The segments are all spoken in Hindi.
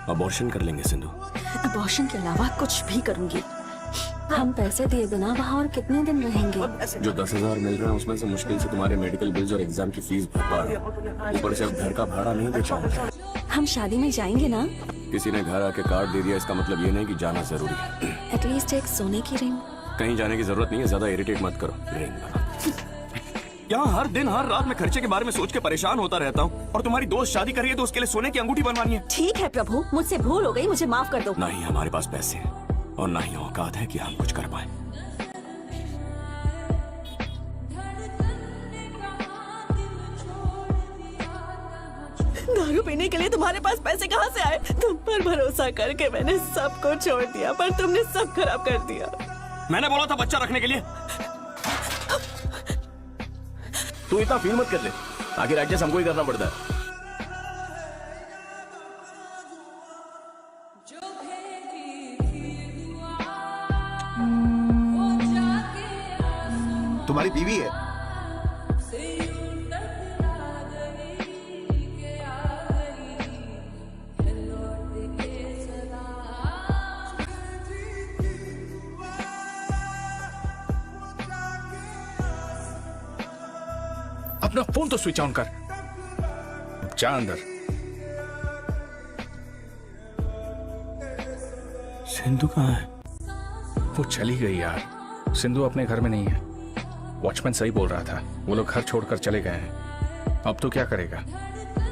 अबॉर्शन कर लेंगे सिंधु। अबॉर्शन के अलावा कुछ भी करूंगी। हम पैसे दिए बिना वहाँ और कितने दिन रहेंगे? जो 10,000 मिल रहे हैं उसमें से मुश्किल से तुम्हारे मेडिकल बिल्स और एग्जाम की फीस भर पा रहा हूं। ऊपर से अब घर का भाड़ा नहीं दे पाऊंगा। हम शादी में जाएंगे ना? किसी ने घर आके कार्ड दे दिया इसका मतलब ये नहीं कि जाना जरूरी है। एटलीस्ट एक सोने की रिंग। कहीं जाने की जरूरत नहीं है, ज्यादा इरिटेट मत करो। रिंग बना। यहाँ हर दिन हर रात में खर्चे के बारे में सोच के परेशान होता रहता हूँ, और तुम्हारी दोस्त शादी कर रही है तो उसके लिए सोने की अंगूठी बनवानी है। ठीक है प्रभु, मुझसे भूल हो गई, मुझे माफ कर दो। ना ही हमारे पास पैसे हैं और ना ही औकात है कि हम कुछ कर पाए। दारू पीने के लिए तुम्हारे पास पैसे कहाँ से आए? तुम पर भरोसा करके मैंने सब कुछ छोड़ दिया, पर तुमने सब खराब कर दिया। मैंने बोला था बच्चा रखने के लिए। तू इतना फील मत कर ले, आखिर एडजस्ट हमको ही करना पड़ता है। तुम्हारी बीवी है? अपना फोन तो स्विच ऑन कर। जा अंदर। सिंधु कहाँ है? वो चली गई यार। सिंधु अपने घर में नहीं है। वॉचमैन सही बोल रहा था, वो लोग घर छोड़कर चले गए हैं। अब तो क्या करेगा?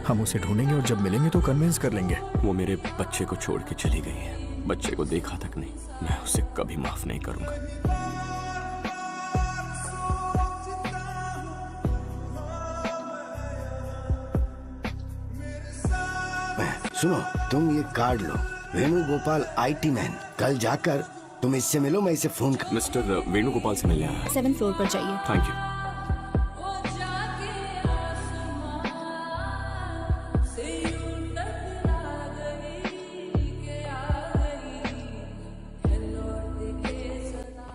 हम उसे ढूंढेंगे और जब मिलेंगे तो कन्विंस कर लेंगे। वो मेरे बच्चे को छोड़ के चली गई है, बच्चे को देखा तक नहीं। मैं उसे कभी माफ नहीं करूंगा। सुनो, तुम ये card low, Venugopal IT man. कल जाकर तुम इससे मिलो, मैं इसे फोन कर। मिस्टर वेणुगोपाल से मिलने आया। 7th फ्लोर पर जाइए। Thank you.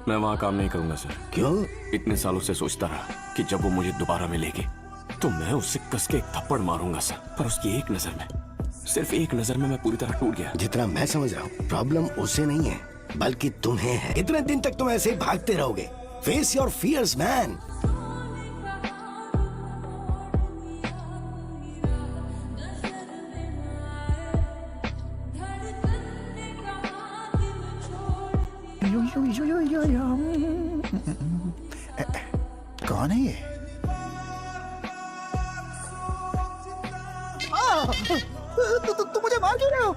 मैं वहाँ काम नहीं करूंगा सर। क्यों? इतने सालों से सोचता रहा कि जब वो मुझे दोबारा मिलेगी तो मैं उससे कस के एक थप्पड़ मारूंगा सर, पर उसकी एक नजर में, सिर्फ एक नजर में मैं पूरी तरह टूट गया। जितना मैं समझ रहा हूँ, प्रॉब्लम उसे नहीं है बल्कि तुम्हें है। इतने दिन तक तुम ऐसे ही भागते रहोगे। Face your fears man. कौन है ये? तुम मुझे मार क्यों रहे हो?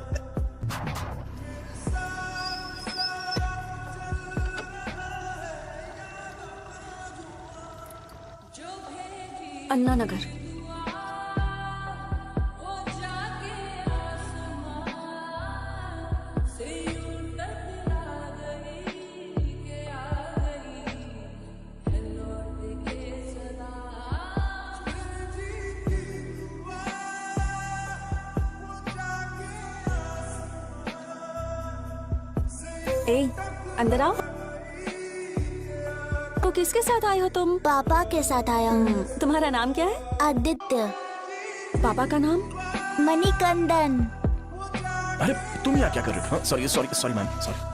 अन्ना नगर। ए, अंदर आओ। तो किसके साथ आए हो तुम? पापा के साथ आया हूँ। तुम्हारा नाम क्या है? आदित्य। पापा का नाम? मणिकंदन। अरे तुम यहाँ क्या कर रहे हो? Sorry sorry sorry ma'am, sorry.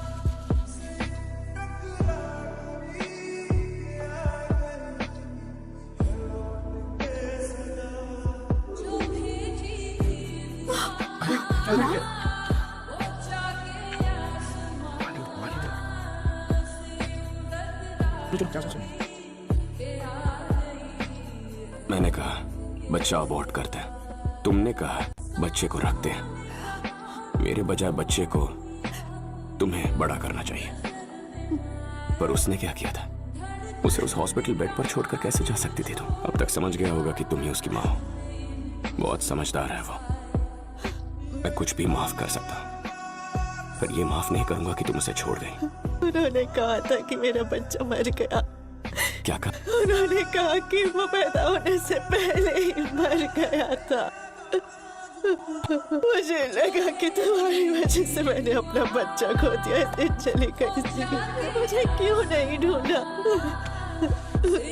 मैंने कहा बच्चा अबॉर्ट करते हैं, तुमने कहा बच्चे को रखते हैं। मेरे बजाय बच्चे को तुम्हें बड़ा करना चाहिए, पर उसने क्या किया था? उसे उस हॉस्पिटल बेड पर छोड़कर कैसे जा सकती थी तुम? अब तक समझ गया होगा कि तुम ही उसकी माँ हो। बहुत समझदार है वो। मैं कुछ भी माफ कर सकता हूँ, पर ये माफ नहीं करूंगा कि तुम उसे छोड़ गई। उन्होंने कहा था कि मेरा बच्चा मर गया। क्या कहा? उन्होंने कहा कि वो पैदा होने से पहले ही मर गया था। मुझे लगा कि तुम्हारी वजह से मैंने अपना बच्चा खो दिया, इसलिए चली गई थी। मुझे क्यों नहीं ढूंढा?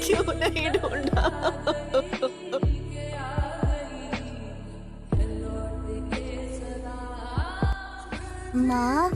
क्यों नहीं ढूंढा? माँ